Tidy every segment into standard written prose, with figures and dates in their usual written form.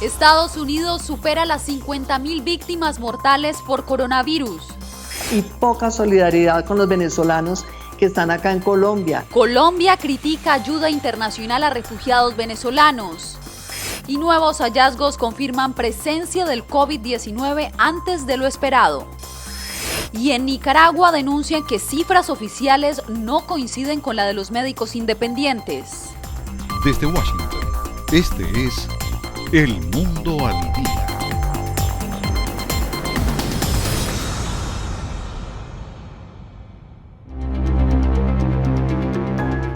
Estados Unidos supera las 50.000 víctimas mortales por coronavirus. Y poca solidaridad con los venezolanos que están acá en Colombia. Colombia critica ayuda internacional a refugiados venezolanos. Y nuevos hallazgos confirman presencia del COVID-19 antes de lo esperado. Y en Nicaragua denuncian que cifras oficiales no coinciden con la de los médicos independientes. Desde Washington, este es El Mundo al Día.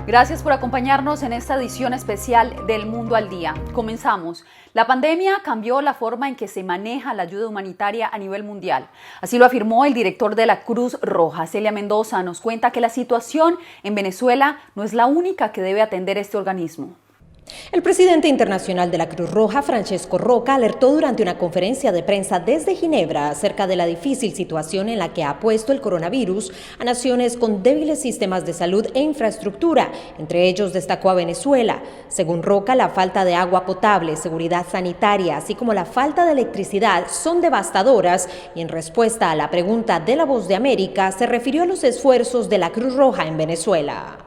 Gracias por acompañarnos en esta edición especial del Mundo al Día. Comenzamos. La pandemia cambió la forma en que se maneja la ayuda humanitaria a nivel mundial. Así lo afirmó el director de la Cruz Roja, Celia Mendoza. Nos cuenta que la situación en Venezuela no es la única que debe atender este organismo. El presidente internacional de la Cruz Roja, Francesco Roca, alertó durante una conferencia de prensa desde Ginebra acerca de la difícil situación en la que ha puesto el coronavirus a naciones con débiles sistemas de salud e infraestructura. Entre ellos destacó a Venezuela. Según Roca, la falta de agua potable, seguridad sanitaria, así como la falta de electricidad son devastadoras, y en respuesta a la pregunta de La Voz de América, se refirió a los esfuerzos de la Cruz Roja en Venezuela.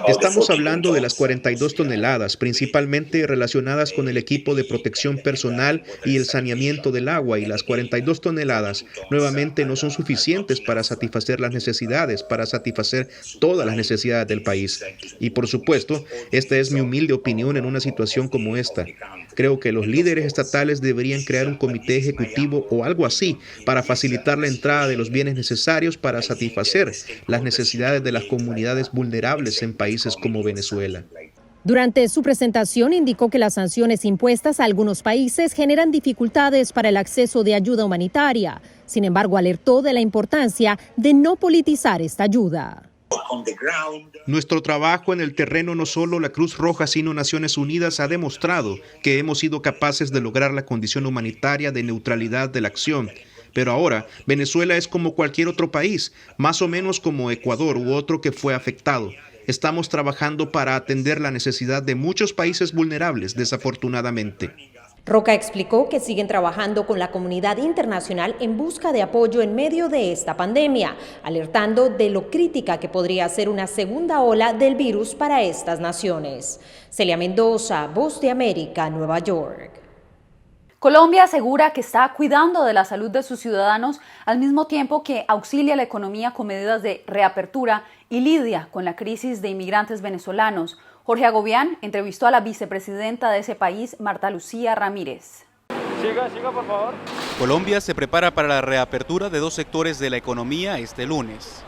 Estamos hablando de las 42 toneladas, principalmente relacionadas con el equipo de protección personal y el saneamiento del agua, y las 42 toneladas nuevamente no son suficientes para satisfacer las necesidades, para satisfacer todas las necesidades del país. Y por supuesto, esta es mi humilde opinión en una situación como esta. Creo que los líderes estatales deberían crear un comité ejecutivo o algo así para facilitar la entrada de los bienes necesarios para satisfacer las necesidades de las comunidades vulnerables en países como Venezuela. Durante su presentación indicó que las sanciones impuestas a algunos países generan dificultades para el acceso de ayuda humanitaria. Sin embargo, alertó de la importancia de no politizar esta ayuda. Nuestro trabajo en el terreno, no solo la Cruz Roja, sino Naciones Unidas, ha demostrado que hemos sido capaces de lograr la condición humanitaria de neutralidad de la acción. Pero ahora, Venezuela es como cualquier otro país, más o menos como Ecuador u otro que fue afectado. Estamos trabajando para atender la necesidad de muchos países vulnerables, desafortunadamente. Roca explicó que siguen trabajando con la comunidad internacional en busca de apoyo en medio de esta pandemia, alertando de lo crítica que podría ser una segunda ola del virus para estas naciones. Celia Mendoza, Voz de América, Nueva York. Colombia asegura que está cuidando de la salud de sus ciudadanos al mismo tiempo que auxilia a la economía con medidas de reapertura y lidia con la crisis de inmigrantes venezolanos. Jorge Agobián entrevistó a la vicepresidenta de ese país, Marta Lucía Ramírez. Siga, por favor. Colombia se prepara para la reapertura de 2 sectores de la economía este lunes.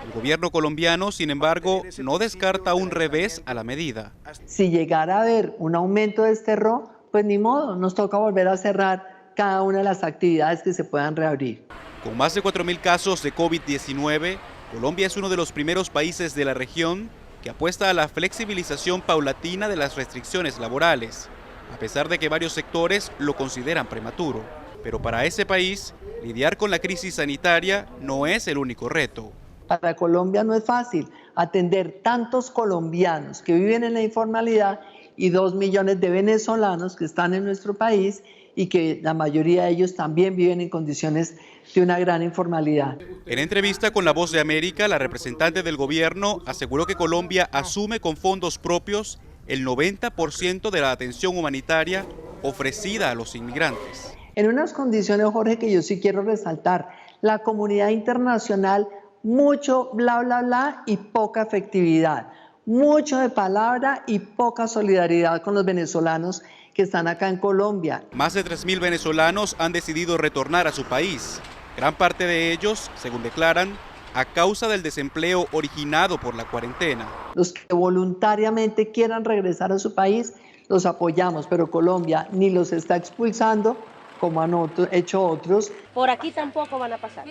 El gobierno colombiano, sin embargo, no descarta un revés a la medida. Si llegara a haber un aumento de este RO, pues ni modo, nos toca volver a cerrar cada una de las actividades que se puedan reabrir. Con más de 4.000 casos de COVID-19, Colombia es uno de los primeros países de la región que apuesta a la flexibilización paulatina de las restricciones laborales, a pesar de que varios sectores lo consideran prematuro. Pero para ese país, lidiar con la crisis sanitaria no es el único reto. Para Colombia no es fácil atender tantos colombianos que viven en la informalidad y 2 millones de venezolanos que están en nuestro país y que la mayoría de ellos también viven en condiciones de una gran informalidad. En entrevista con La Voz de América, la representante del gobierno aseguró que Colombia asume con fondos propios el 90% de la atención humanitaria ofrecida a los inmigrantes. En unas condiciones, Jorge, que yo sí quiero resaltar, la comunidad internacional, mucho bla, bla, bla y poca efectividad, mucho de palabra y poca solidaridad con los venezolanos que están acá en Colombia. Más de 3.000 venezolanos han decidido retornar a su país. Gran parte de ellos, según declaran, a causa del desempleo originado por la cuarentena. Los que voluntariamente quieran regresar a su país, los apoyamos, pero Colombia ni los está expulsando, como han hecho otros. Por aquí tampoco van a pasar.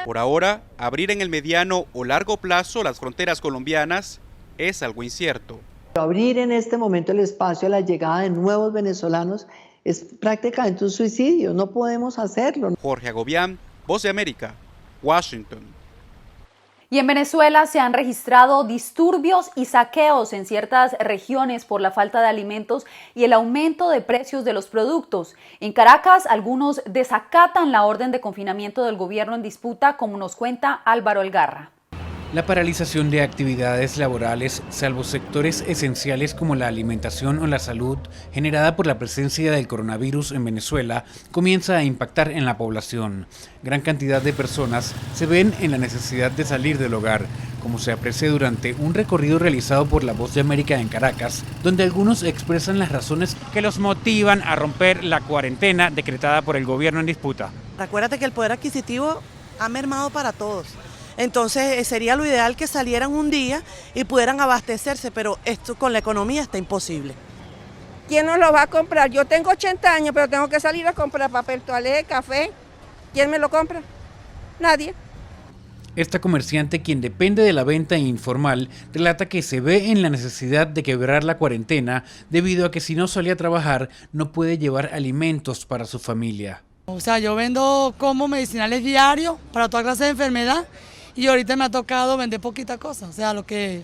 Por ahora, abrir en el mediano o largo plazo las fronteras colombianas es algo incierto. Abrir en este momento el espacio a la llegada de nuevos venezolanos es prácticamente un suicidio, no podemos hacerlo. Jorge Agobián, Voz de América, Washington. Y en Venezuela se han registrado disturbios y saqueos en ciertas regiones por la falta de alimentos y el aumento de precios de los productos. En Caracas, algunos desacatan la orden de confinamiento del gobierno en disputa, como nos cuenta Álvaro Algarra. La paralización de actividades laborales, salvo sectores esenciales como la alimentación o la salud, generada por la presencia del coronavirus en Venezuela, comienza a impactar en la población. Gran cantidad de personas se ven en la necesidad de salir del hogar, como se aprecia durante un recorrido realizado por La Voz de América en Caracas, donde algunos expresan las razones que los motivan a romper la cuarentena decretada por el gobierno en disputa. Acuérdate que el poder adquisitivo ha mermado para todos. Entonces sería lo ideal que salieran un día y pudieran abastecerse, pero esto con la economía está imposible. ¿Quién nos lo va a comprar? Yo tengo 80 años, pero tengo que salir a comprar papel toalé, café. ¿Quién me lo compra? Nadie. Esta comerciante, quien depende de la venta informal, relata que se ve en la necesidad de quebrar la cuarentena debido a que si no sale a trabajar no puede llevar alimentos para su familia. O sea, yo vendo como medicinales diarios para toda clase de enfermedad. Y ahorita me ha tocado vender poquita cosa, o sea, lo que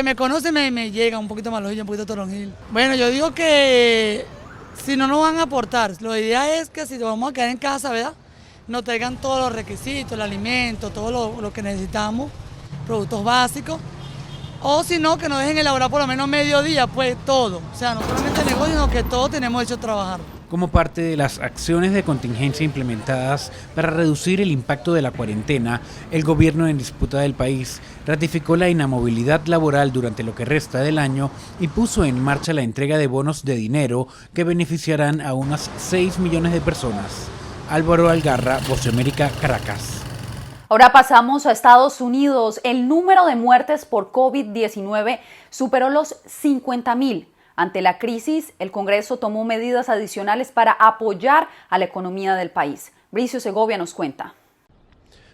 me conoce me llega un poquito malojillo, un poquito toronjil. Bueno, yo digo que si no nos van a aportar, la idea es que si vamos a quedar en casa, ¿verdad? Nos traigan todos los requisitos, el alimento, todo lo que necesitamos, productos básicos, o si no, que nos dejen elaborar por lo menos mediodía, pues todo, o sea, no solamente el negocio, sino que todos tenemos hecho trabajar. Como parte de las acciones de contingencia implementadas para reducir el impacto de la cuarentena, el gobierno en disputa del país ratificó la inamovilidad laboral durante lo que resta del año y puso en marcha la entrega de bonos de dinero que beneficiarán a unas 6 millones de personas. Álvaro Algarra, Voz de América, Caracas. Ahora pasamos a Estados Unidos. El número de muertes por COVID-19 superó los 50,000. Ante la crisis, el Congreso tomó medidas adicionales para apoyar a la economía del país. Bricio Segovia nos cuenta.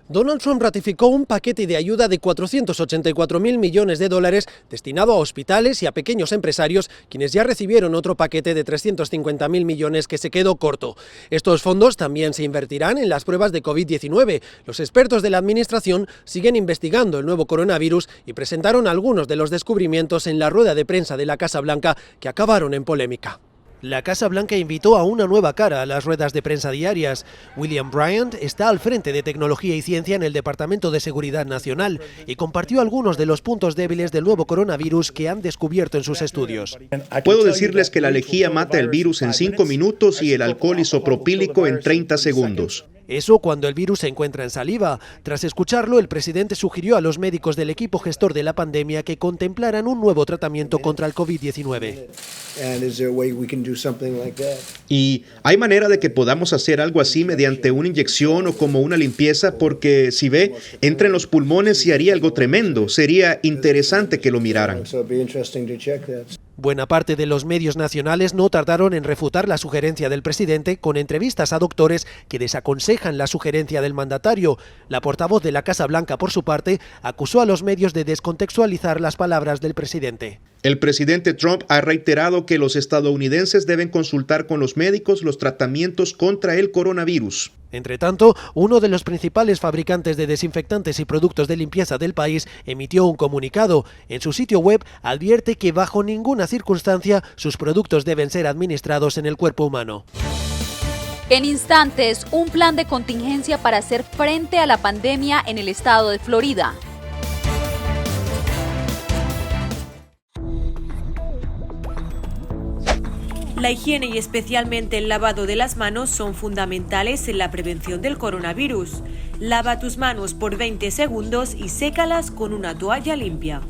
Donald Trump ratificó un paquete de ayuda de 484.000 millones de dólares destinado a hospitales y a pequeños empresarios, quienes ya recibieron otro paquete de 350.000 millones que se quedó corto. Estos fondos también se invertirán en las pruebas de COVID-19. Los expertos de la administración siguen investigando el nuevo coronavirus y presentaron algunos de los descubrimientos en la rueda de prensa de la Casa Blanca que acabaron en polémica. La Casa Blanca invitó a una nueva cara a las ruedas de prensa diarias. William Bryant está al frente de Tecnología y Ciencia en el Departamento de Seguridad Nacional y compartió algunos de los puntos débiles del nuevo coronavirus que han descubierto en sus estudios. Puedo decirles que la lejía mata el virus en 5 minutos y el alcohol isopropílico en 30 segundos. Eso cuando el virus se encuentra en saliva. Tras escucharlo, el presidente sugirió a los médicos del equipo gestor de la pandemia que contemplaran un nuevo tratamiento contra el COVID-19. ¿Y hay manera de que podamos hacer algo así mediante una inyección o como una limpieza? Porque si ve, entra en los pulmones y haría algo tremendo. Sería interesante que lo miraran. Buena parte de los medios nacionales no tardaron en refutar la sugerencia del presidente con entrevistas a doctores que desaconsejan la sugerencia del mandatario. La portavoz de la Casa Blanca, por su parte, acusó a los medios de descontextualizar las palabras del presidente. El presidente Trump ha reiterado que los estadounidenses deben consultar con los médicos los tratamientos contra el coronavirus. Entre tanto, uno de los principales fabricantes de desinfectantes y productos de limpieza del país emitió un comunicado. En su sitio web advierte que bajo ninguna circunstancia sus productos deben ser administrados en el cuerpo humano. En instantes, un plan de contingencia para hacer frente a la pandemia en el estado de Florida. La higiene y especialmente el lavado de las manos son fundamentales en la prevención del coronavirus. Lava tus manos por 20 segundos y sécalas con una toalla limpia.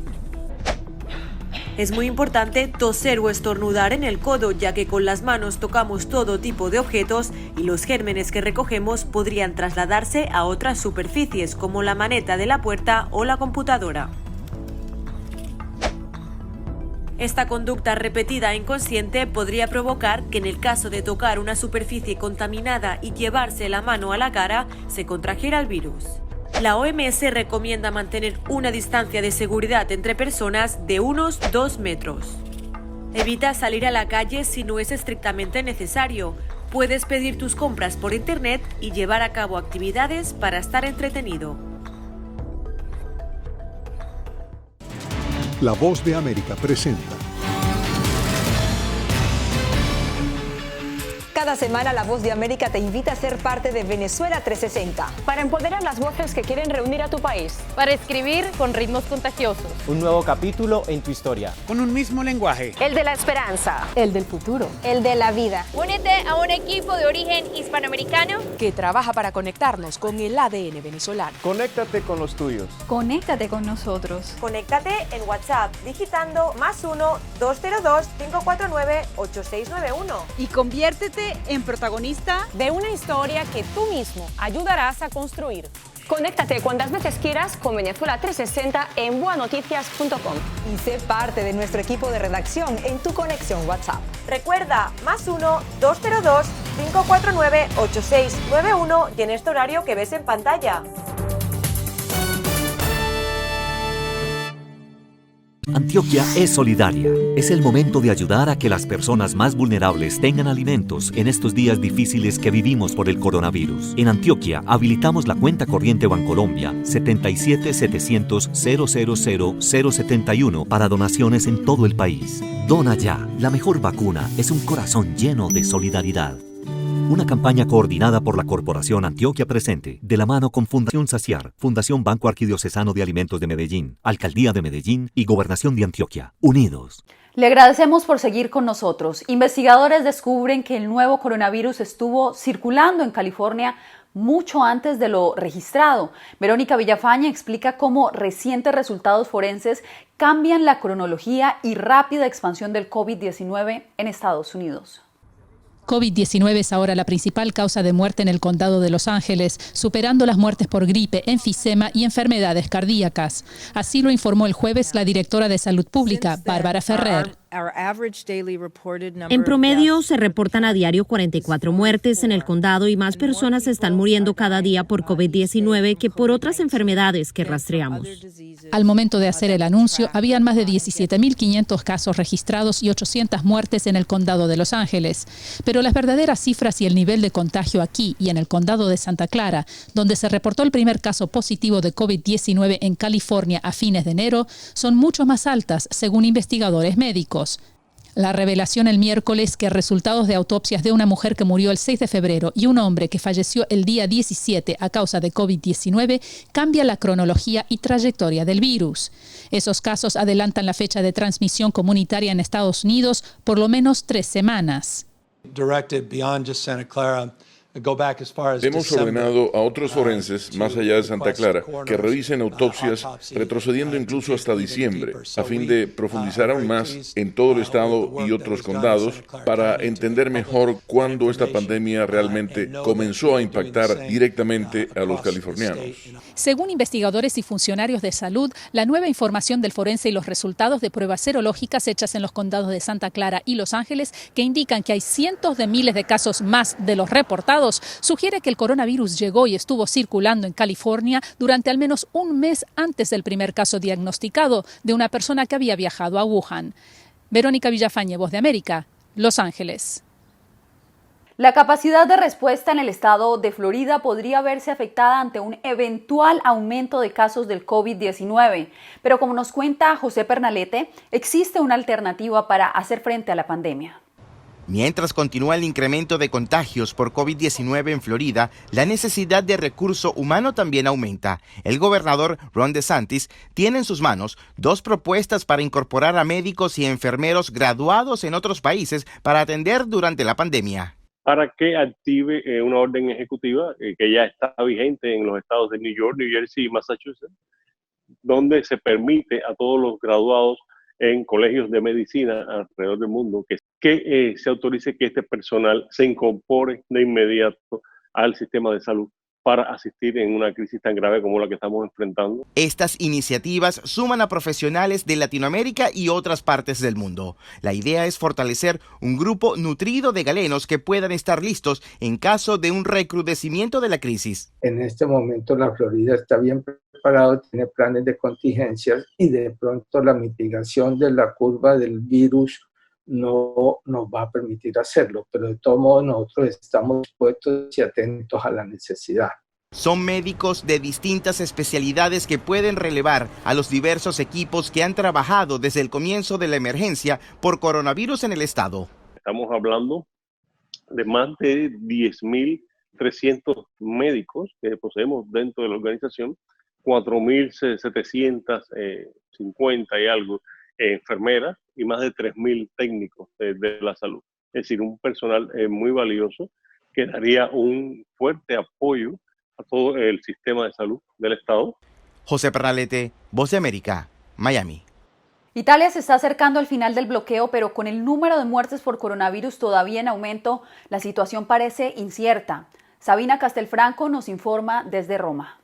Es muy importante toser o estornudar en el codo, ya que con las manos tocamos todo tipo de objetos y los gérmenes que recogemos podrían trasladarse a otras superficies como la maneta de la puerta o la computadora. Esta conducta repetida e inconsciente podría provocar que en el caso de tocar una superficie contaminada y llevarse la mano a la cara, se contrajera el virus. La OMS recomienda mantener una distancia de seguridad entre personas de unos 2 metros. Evita salir a la calle si no es estrictamente necesario. Puedes pedir tus compras por internet y llevar a cabo actividades para estar entretenido. La Voz de América presenta. Cada semana La Voz de América te invita a ser parte de Venezuela 360. Para empoderar las voces que quieren reunir a tu país. Para escribir con ritmos contagiosos. Un nuevo capítulo en tu historia. Con un mismo lenguaje. El de la esperanza. El del futuro. El de la vida. Únete a un equipo de origen hispanoamericano que trabaja para conectarnos con el ADN venezolano. Conéctate con los tuyos. Conéctate con nosotros. Conéctate en WhatsApp digitando +1 202 549 8691 y conviértete en protagonista de una historia que tú mismo ayudarás a construir. Conéctate cuantas veces quieras con Venezuela 360 en boanoticias.com y sé parte de nuestro equipo de redacción en tu conexión WhatsApp. Recuerda, +1 202 549 8691 y en este horario que ves en pantalla. Antioquia es solidaria. Es el momento de ayudar a que las personas más vulnerables tengan alimentos en estos días difíciles que vivimos por el coronavirus. En Antioquia habilitamos la cuenta corriente Bancolombia 77 700 000 071 para donaciones en todo el país. Dona ya. La mejor vacuna es un corazón lleno de solidaridad. Una campaña coordinada por la Corporación Antioquia Presente, de la mano con Fundación Saciar, Fundación Banco Arquidiocesano de Alimentos de Medellín, Alcaldía de Medellín y Gobernación de Antioquia. Unidos. Le agradecemos por seguir con nosotros. Investigadores descubren que el nuevo coronavirus estuvo circulando en California mucho antes de lo registrado. Verónica Villafañe explica cómo recientes resultados forenses cambian la cronología y rápida expansión del COVID-19 en Estados Unidos. COVID-19 es ahora la principal causa de muerte en el condado de Los Ángeles, superando las muertes por gripe, enfisema y enfermedades cardíacas. Así lo informó el jueves la directora de Salud Pública, Bárbara Ferrer. En promedio, se reportan a diario 44 muertes en el condado y más personas están muriendo cada día por COVID-19 que por otras enfermedades que rastreamos. Al momento de hacer el anuncio, habían más de 17.500 casos registrados y 800 muertes en el condado de Los Ángeles. Pero las verdaderas cifras y el nivel de contagio aquí y en el condado de Santa Clara, donde se reportó el primer caso positivo de COVID-19 en California a fines de enero, son mucho más altas, según investigadores médicos. La revelación el miércoles que resultados de autopsias de una mujer que murió el 6 de febrero y un hombre que falleció el día 17 a causa de COVID-19 cambia la cronología y trayectoria del virus. Esos casos adelantan la fecha de transmisión comunitaria en Estados Unidos por lo menos 3 semanas. Hemos ordenado a otros forenses, más allá de Santa Clara, que revisen autopsias, retrocediendo incluso hasta diciembre, a fin de profundizar aún más en todo el estado y otros condados para entender mejor cuándo esta pandemia realmente comenzó a impactar directamente a los californianos. Según investigadores y funcionarios de salud, la nueva información del forense y los resultados de pruebas serológicas hechas en los condados de Santa Clara y Los Ángeles, que indican que hay cientos de miles de casos más de los reportados, sugiere que el coronavirus llegó y estuvo circulando en California durante al menos un mes antes del primer caso diagnosticado de una persona que había viajado a Wuhan. Verónica Villafañe, Voz de América, Los Ángeles. La capacidad de respuesta en el estado de Florida podría verse afectada ante un eventual aumento de casos del COVID-19. Pero como nos cuenta José Pernalete, existe una alternativa para hacer frente a la pandemia. Mientras continúa el incremento de contagios por COVID-19 en Florida, la necesidad de recurso humano también aumenta. El gobernador Ron DeSantis tiene en sus manos 2 propuestas para incorporar a médicos y enfermeros graduados en otros países para atender durante la pandemia. Para que active una orden ejecutiva que ya está vigente en los estados de New York, New Jersey y Massachusetts, donde se permite a todos los graduados en colegios de medicina alrededor del mundo que se autorice que este personal se incorpore de inmediato al sistema de salud para asistir en una crisis tan grave como la que estamos enfrentando. Estas iniciativas suman a profesionales de Latinoamérica y otras partes del mundo. La idea es fortalecer un grupo nutrido de galenos que puedan estar listos en caso de un recrudecimiento de la crisis. En este momento la Florida está bien preparado, tiene planes de contingencias y de pronto la mitigación de la curva del virus no nos va a permitir hacerlo, pero de todos modos nosotros estamos dispuestos y atentos a la necesidad. Son médicos de distintas especialidades que pueden relevar a los diversos equipos que han trabajado desde el comienzo de la emergencia por coronavirus en el estado. Estamos hablando de más de 10.300 médicos que poseemos dentro de la organización, 4.750 y algo enfermeras y más de 3.000 técnicos de la salud. Es decir, un personal muy valioso que daría un fuerte apoyo a todo el sistema de salud del Estado. José Pernalete, Voz de América, Miami. Italia se está acercando al final del bloqueo, pero con el número de muertes por coronavirus todavía en aumento, la situación parece incierta. Sabina Castelfranco nos informa desde Roma.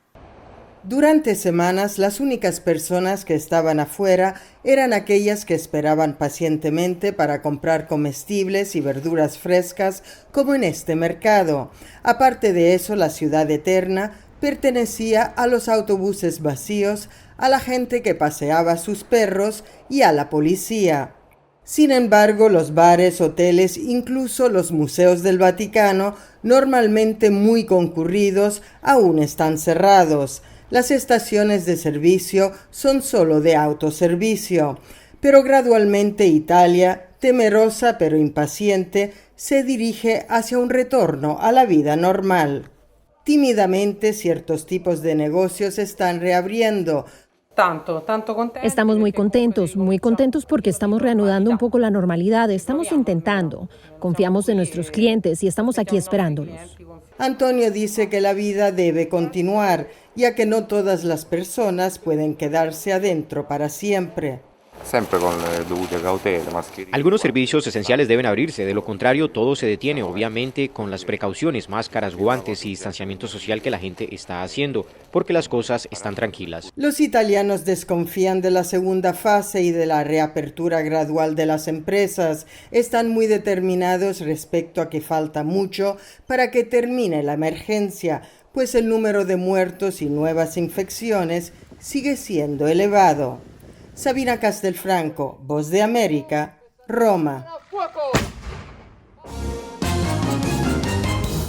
Durante semanas, las únicas personas que estaban afuera eran aquellas que esperaban pacientemente para comprar comestibles y verduras frescas, como en este mercado. Aparte de eso, la ciudad eterna pertenecía a los autobuses vacíos, a la gente que paseaba sus perros y a la policía. Sin embargo, los bares, hoteles, incluso los museos del Vaticano, normalmente muy concurridos, aún están cerrados. Las estaciones de servicio son solo de autoservicio, pero gradualmente Italia, temerosa pero impaciente, se dirige hacia un retorno a la vida normal. Tímidamente, ciertos tipos de negocios están reabriendo. Estamos muy contentos porque estamos reanudando un poco la normalidad, estamos intentando, confiamos en nuestros clientes y estamos aquí esperándolos. Antonio dice que la vida debe continuar, ya que no todas las personas pueden quedarse adentro para siempre. Algunos servicios esenciales deben abrirse, de lo contrario todo se detiene, obviamente con las precauciones, máscaras, guantes y distanciamiento social que la gente está haciendo, porque las cosas están tranquilas. Los italianos desconfían de la segunda fase y de la reapertura gradual de las empresas. Están muy determinados respecto a que falta mucho para que termine la emergencia, pues el número de muertos y nuevas infecciones sigue siendo elevado. Sabina Castelfranco, Voz de América, Roma.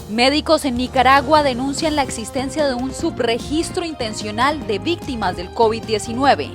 Médicos en Nicaragua denuncian la existencia de un subregistro intencional de víctimas del COVID-19.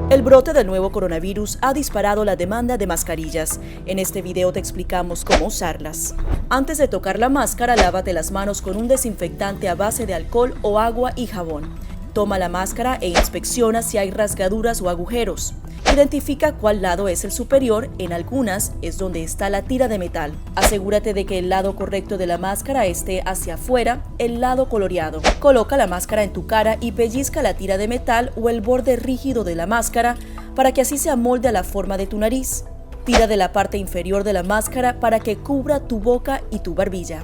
El brote del nuevo coronavirus ha disparado la demanda de mascarillas. En este video te explicamos cómo usarlas. Antes de tocar la máscara, lávate las manos con un desinfectante a base de alcohol o agua y jabón. Toma la máscara e inspecciona si hay rasgaduras o agujeros. Identifica cuál lado es el superior, en algunas es donde está la tira de metal. Asegúrate de que el lado correcto de la máscara esté hacia afuera, el lado coloreado. Coloca la máscara en tu cara y pellizca la tira de metal o el borde rígido de la máscara para que así se amolde a la forma de tu nariz. Tira de la parte inferior de la máscara para que cubra tu boca y tu barbilla.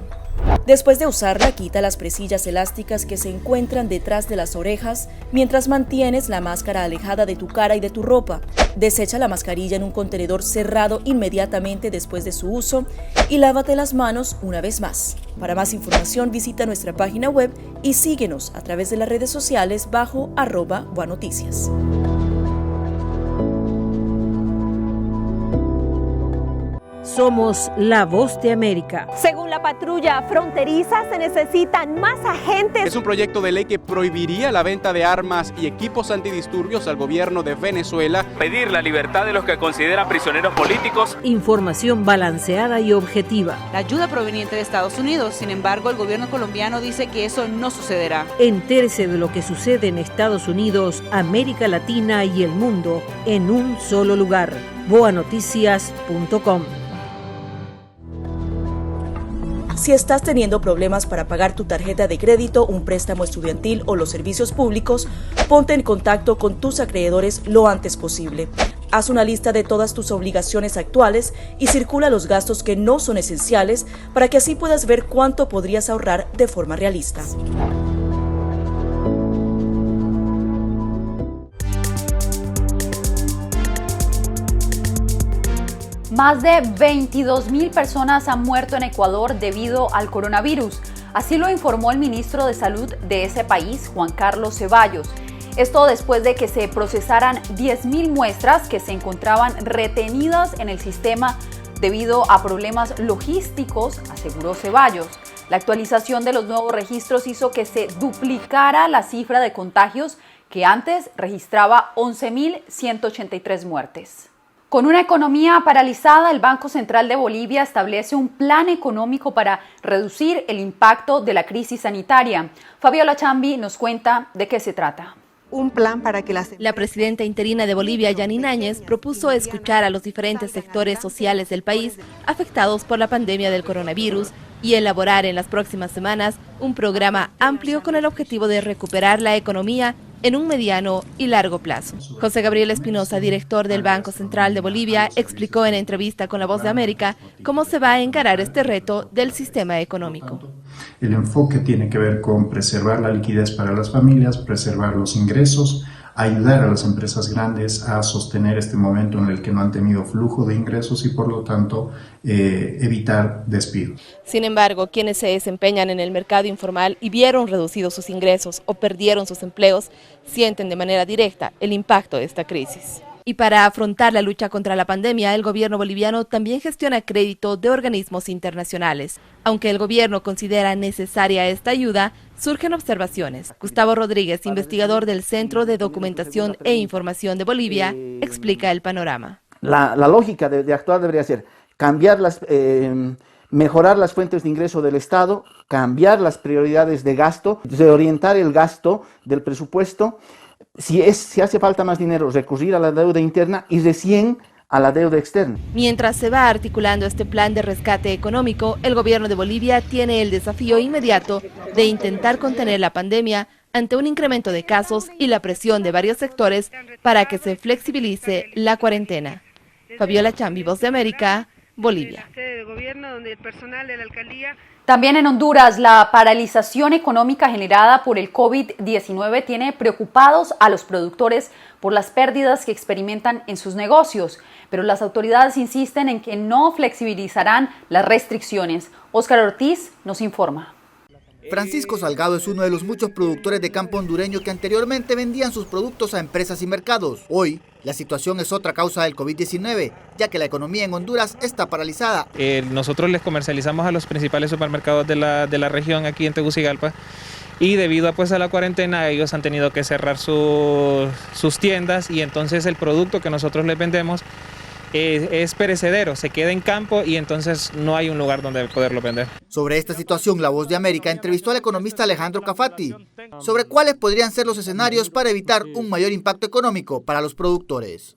Después de usarla, quita las presillas elásticas que se encuentran detrás de las orejas mientras mantienes la máscara alejada de tu cara y de tu ropa. Desecha la mascarilla en un contenedor cerrado inmediatamente después de su uso y lávate las manos una vez más. Para más información visita nuestra página web y síguenos a través de las redes sociales bajo @boanoticias. Somos la Voz de América. Según la patrulla fronteriza, se necesitan más agentes. Es un proyecto de ley que prohibiría la venta de armas y equipos antidisturbios al gobierno de Venezuela. Pedir la libertad de los que consideran prisioneros políticos. Información balanceada y objetiva. La ayuda proveniente de Estados Unidos, sin embargo, el gobierno colombiano dice que eso no sucederá. Entérese de lo que sucede en Estados Unidos, América Latina y el mundo en un solo lugar. boanoticias.com. Si estás teniendo problemas para pagar tu tarjeta de crédito, un préstamo estudiantil o los servicios públicos, ponte en contacto con tus acreedores lo antes posible. Haz una lista de todas tus obligaciones actuales y circula los gastos que no son esenciales para que así puedas ver cuánto podrías ahorrar de forma realista. Más de 22.000 personas han muerto en Ecuador debido al coronavirus. Así lo informó el ministro de Salud de ese país, Juan Carlos Ceballos. Esto después de que se procesaran 10.000 muestras que se encontraban retenidas en el sistema debido a problemas logísticos, aseguró Ceballos. La actualización de los nuevos registros hizo que se duplicara la cifra de contagios que antes registraba 11.183 muertes. Con una economía paralizada, el Banco Central de Bolivia establece un plan económico para reducir el impacto de la crisis sanitaria. Fabiola Chambi nos cuenta de qué se trata. Un plan para que la presidenta interina de Bolivia, Yanine Áñez, propuso escuchar a los diferentes sectores sociales del país afectados por la pandemia del coronavirus y elaborar en las próximas semanas un programa amplio con el objetivo de recuperar la economía en un mediano y largo plazo. José Gabriel Espinosa, director del Banco Central de Bolivia, explicó en entrevista con La Voz de América cómo se va a encarar este reto del sistema económico. El enfoque tiene que ver con preservar la liquidez para las familias, preservar los ingresos, ayudar a las empresas grandes a sostener este momento en el que no han tenido flujo de ingresos y por lo tanto evitar despidos. Sin embargo, quienes se desempeñan en el mercado informal y vieron reducidos sus ingresos o perdieron sus empleos, sienten de manera directa el impacto de esta crisis. Y para afrontar la lucha contra la pandemia, el gobierno boliviano también gestiona crédito de organismos internacionales. Aunque el gobierno considera necesaria esta ayuda, surgen observaciones. Gustavo Rodríguez, investigador del Centro de Documentación e Información de Bolivia, explica el panorama. La lógica de actuar debería ser cambiar mejorar las fuentes de ingreso del Estado, cambiar las prioridades de gasto, reorientar el gasto del presupuesto. Si hace falta más dinero, recurrir a la deuda interna y recién a la deuda externa. Mientras se va articulando este plan de rescate económico, el gobierno de Bolivia tiene el desafío inmediato de intentar contener la pandemia ante un incremento de casos y la presión de varios sectores para que se flexibilice la cuarentena. Fabiola Chambi, Voz de América, Bolivia. También en Honduras, la paralización económica generada por el COVID-19 tiene preocupados a los productores por las pérdidas que experimentan en sus negocios, pero las autoridades insisten en que no flexibilizarán las restricciones. Óscar Ortiz nos informa. Francisco Salgado es uno de los muchos productores de campo hondureño que anteriormente vendían sus productos a empresas y mercados. Hoy, la situación es otra causa del COVID-19, ya que la economía en Honduras está paralizada. Nosotros les comercializamos a los principales supermercados de la región aquí en Tegucigalpa y debido a la cuarentena ellos han tenido que cerrar sus tiendas y entonces el producto que nosotros les vendemos es perecedero, se queda en campo y entonces no hay un lugar donde poderlo vender. Sobre esta situación, La Voz de América entrevistó al economista Alejandro Cafati sobre cuáles podrían ser los escenarios para evitar un mayor impacto económico para los productores.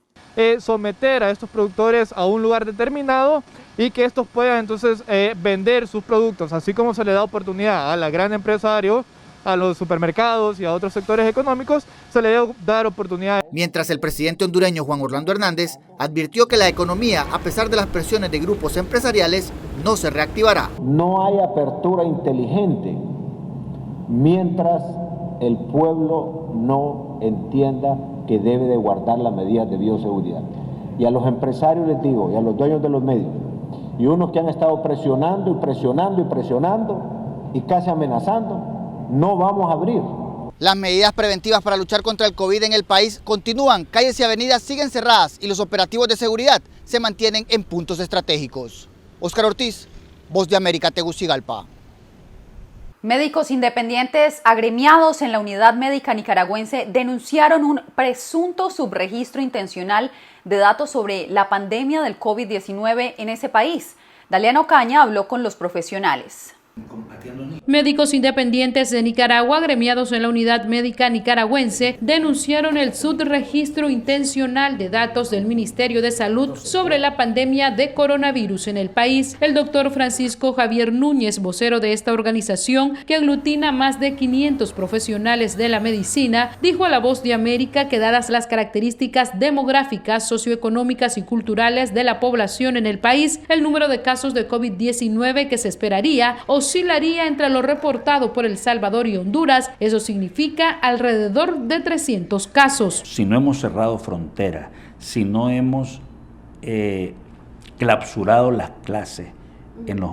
Someter a estos productores a un lugar determinado y que estos puedan entonces vender sus productos, así como se le da oportunidad a la gran empresario, a los supermercados y a otros sectores económicos, se le debe dar oportunidad. Mientras el presidente hondureño Juan Orlando Hernández advirtió que la economía, a pesar de las presiones de grupos empresariales, no se reactivará. No hay apertura inteligente mientras el pueblo no entienda que debe de guardar las medidas de bioseguridad. Y a los empresarios les digo, y a los dueños de los medios, y unos que han estado presionando y presionando y presionando y casi amenazando, no vamos a abrir. Las medidas preventivas para luchar contra el COVID en el país continúan. Calles y avenidas siguen cerradas y los operativos de seguridad se mantienen en puntos estratégicos. Óscar Ortiz, Voz de América, Tegucigalpa. Médicos independientes agremiados en la Unidad Médica Nicaragüense denunciaron un presunto subregistro intencional de datos sobre la pandemia del COVID-19 en ese país. Daliano Caña habló con los profesionales. Médicos independientes de Nicaragua, agremiados en la Unidad Médica Nicaragüense, denunciaron el subregistro intencional de datos del Ministerio de Salud sobre la pandemia de coronavirus en el país. El doctor Francisco Javier Núñez, vocero de esta organización, que aglutina más de 500 profesionales de la medicina, dijo a La Voz de América que dadas las características demográficas, socioeconómicas y culturales de la población en el país, el número de casos de COVID-19 que se esperaría oscilaría entre lo reportado por El Salvador y Honduras. Eso significa alrededor de 300 casos. Si no hemos cerrado fronteras, si no hemos clausurado las clases en los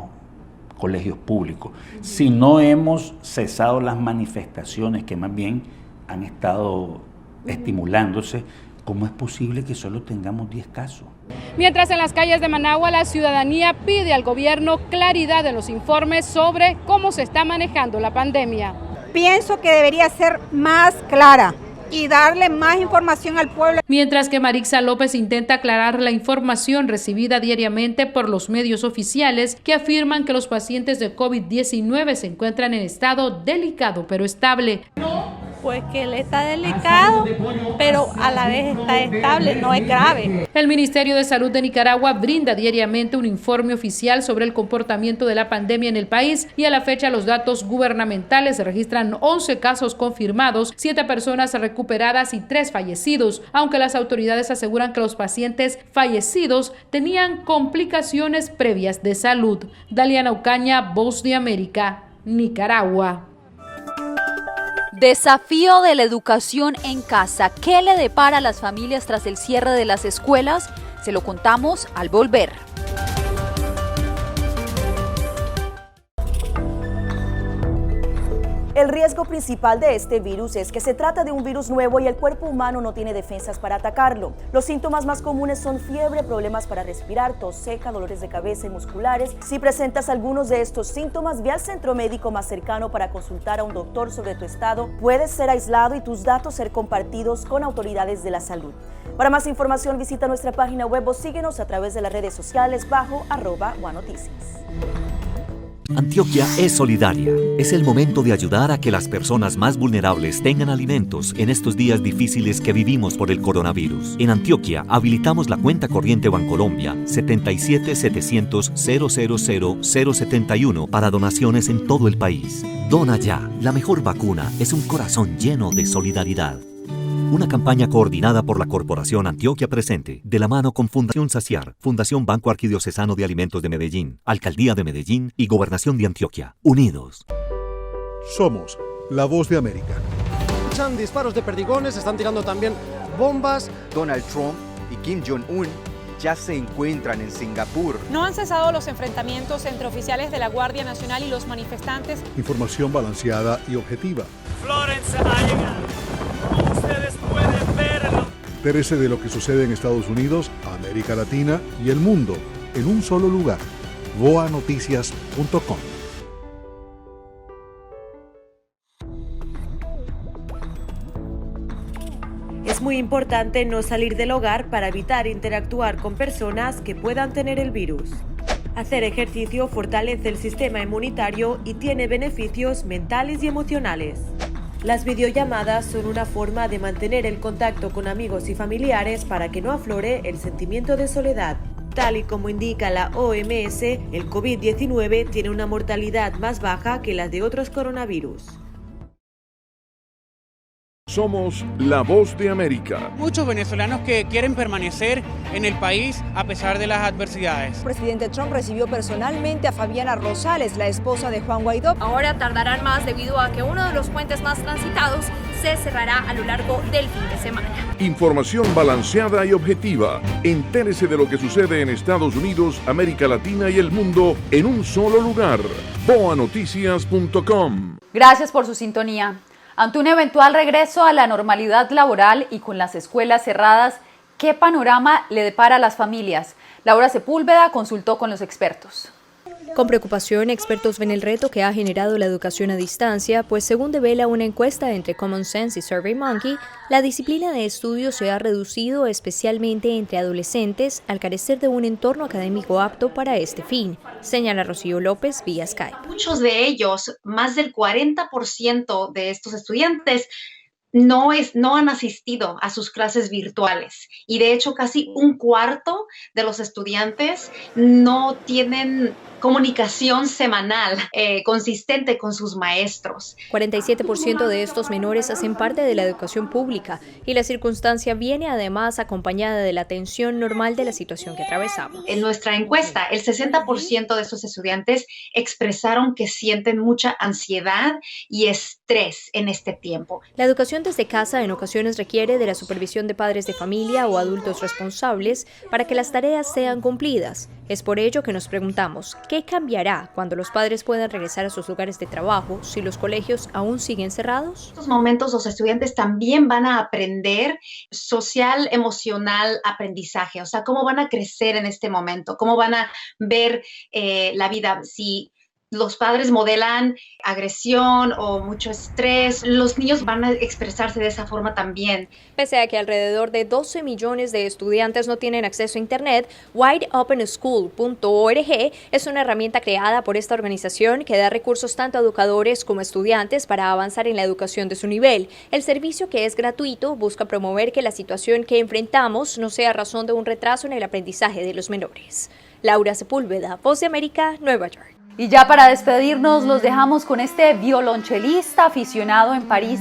colegios públicos, si no hemos cesado las manifestaciones que más bien han estado estimulándose ¿Cómo es posible que solo tengamos 10 casos? Mientras en las calles de Managua la ciudadanía pide al gobierno claridad en los informes sobre cómo se está manejando la pandemia. Pienso que debería ser más clara y darle más información al pueblo. Mientras que Marixa López intenta aclarar la información recibida diariamente por los medios oficiales que afirman que los pacientes de COVID-19 se encuentran en estado delicado pero estable. Pues que él está delicado, pero a la vez está estable, no es grave. El Ministerio de Salud de Nicaragua brinda diariamente un informe oficial sobre el comportamiento de la pandemia en el país y a la fecha los datos gubernamentales registran 11 casos confirmados, 7 personas recuperadas y 3 fallecidos, aunque las autoridades aseguran que los pacientes fallecidos tenían complicaciones previas de salud. Daliana Ocaña, Voz de América, Nicaragua. Desafío de la educación en casa. ¿Qué le depara a las familias tras el cierre de las escuelas? Se lo contamos al volver. El riesgo principal de este virus es que se trata de un virus nuevo y el cuerpo humano no tiene defensas para atacarlo. Los síntomas más comunes son fiebre, problemas para respirar, tos seca, dolores de cabeza y musculares. Si presentas algunos de estos síntomas, ve al centro médico más cercano para consultar a un doctor sobre tu estado. Puedes ser aislado y tus datos ser compartidos con autoridades de la salud. Para más información, visita nuestra página web o síguenos a través de las redes sociales bajo @OneNoticias. Antioquia es solidaria. Es el momento de ayudar a que las personas más vulnerables tengan alimentos en estos días difíciles que vivimos por el coronavirus. En Antioquia habilitamos la cuenta corriente Bancolombia 77-700-000-071 para donaciones en todo el país. Dona ya. La mejor vacuna es un corazón lleno de solidaridad. Una campaña coordinada por la Corporación Antioquia Presente, de la mano con Fundación Saciar, Fundación Banco Arquidiocesano de Alimentos de Medellín, Alcaldía de Medellín y Gobernación de Antioquia. Unidos. Somos la Voz de América. Escuchan disparos de perdigones, están tirando también bombas. Donald Trump y Kim Jong-un ya se encuentran en Singapur. No han cesado los enfrentamientos entre oficiales de la Guardia Nacional y los manifestantes. Información balanceada y objetiva. Florence ha llegado. Ustedes pueden verlo. Entérese de lo que sucede en Estados Unidos, América Latina y el mundo en un solo lugar. voanoticias.com. Es muy importante no salir del hogar para evitar interactuar con personas que puedan tener el virus. Hacer ejercicio fortalece el sistema inmunitario y tiene beneficios mentales y emocionales. Las videollamadas son una forma de mantener el contacto con amigos y familiares para que no aflore el sentimiento de soledad. Tal y como indica la OMS, el COVID-19 tiene una mortalidad más baja que la de otros coronavirus. Somos la Voz de América. Muchos venezolanos que quieren permanecer en el país a pesar de las adversidades. El presidente Trump recibió personalmente a Fabiana Rosales, la esposa de Juan Guaidó. Ahora tardarán más debido a que uno de los puentes más transitados se cerrará a lo largo del fin de semana. Información balanceada y objetiva. Entérese de lo que sucede en Estados Unidos, América Latina y el mundo en un solo lugar. voanoticias.com. Gracias por su sintonía. Ante un eventual regreso a la normalidad laboral y con las escuelas cerradas, ¿qué panorama le depara a las familias? Laura Sepúlveda consultó con los expertos. Con preocupación, expertos ven el reto que ha generado la educación a distancia, pues según devela una encuesta entre Common Sense y SurveyMonkey, la disciplina de estudio se ha reducido especialmente entre adolescentes al carecer de un entorno académico apto para este fin, señala Rocío López vía Skype. Muchos de ellos, más del 40% de estos estudiantes, no han asistido a sus clases virtuales y de hecho casi un cuarto de los estudiantes no tienen comunicación semanal consistente con sus maestros. 47% de estos menores hacen parte de la educación pública y la circunstancia viene además acompañada de la tensión normal de la situación que atravesamos. En nuestra encuesta, el 60% de estos estudiantes expresaron que sienten mucha ansiedad y estrés en este tiempo. La educación desde casa en ocasiones requiere de la supervisión de padres de familia o adultos responsables para que las tareas sean cumplidas. Es por ello que nos preguntamos, ¿qué cambiará cuando los padres puedan regresar a sus lugares de trabajo si los colegios aún siguen cerrados? En estos momentos los estudiantes también van a aprender social, emocional, aprendizaje, o sea, cómo van a crecer en este momento, cómo van a ver la vida. Si los padres modelan agresión o mucho estrés, los niños van a expresarse de esa forma también. Pese a que alrededor de 12 millones de estudiantes no tienen acceso a Internet, wideopenschool.org es una herramienta creada por esta organización que da recursos tanto a educadores como a estudiantes para avanzar en la educación de su nivel. El servicio, que es gratuito, busca promover que la situación que enfrentamos no sea razón de un retraso en el aprendizaje de los menores. Laura Sepúlveda, Voz de América, Nueva York. Y ya para despedirnos los dejamos con este violonchelista aficionado en París,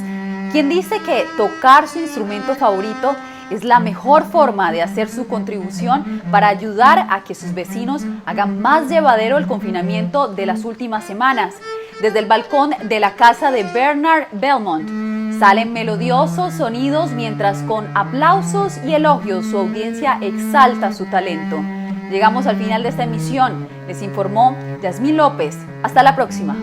quien dice que tocar su instrumento favorito es la mejor forma de hacer su contribución para ayudar a que sus vecinos hagan más llevadero el confinamiento de las últimas semanas. Desde el balcón de la casa de Bernard Belmont salen melodiosos sonidos mientras con aplausos y elogios su audiencia exalta su talento. Llegamos al final de esta emisión. Les informó Yasmín López. Hasta la próxima.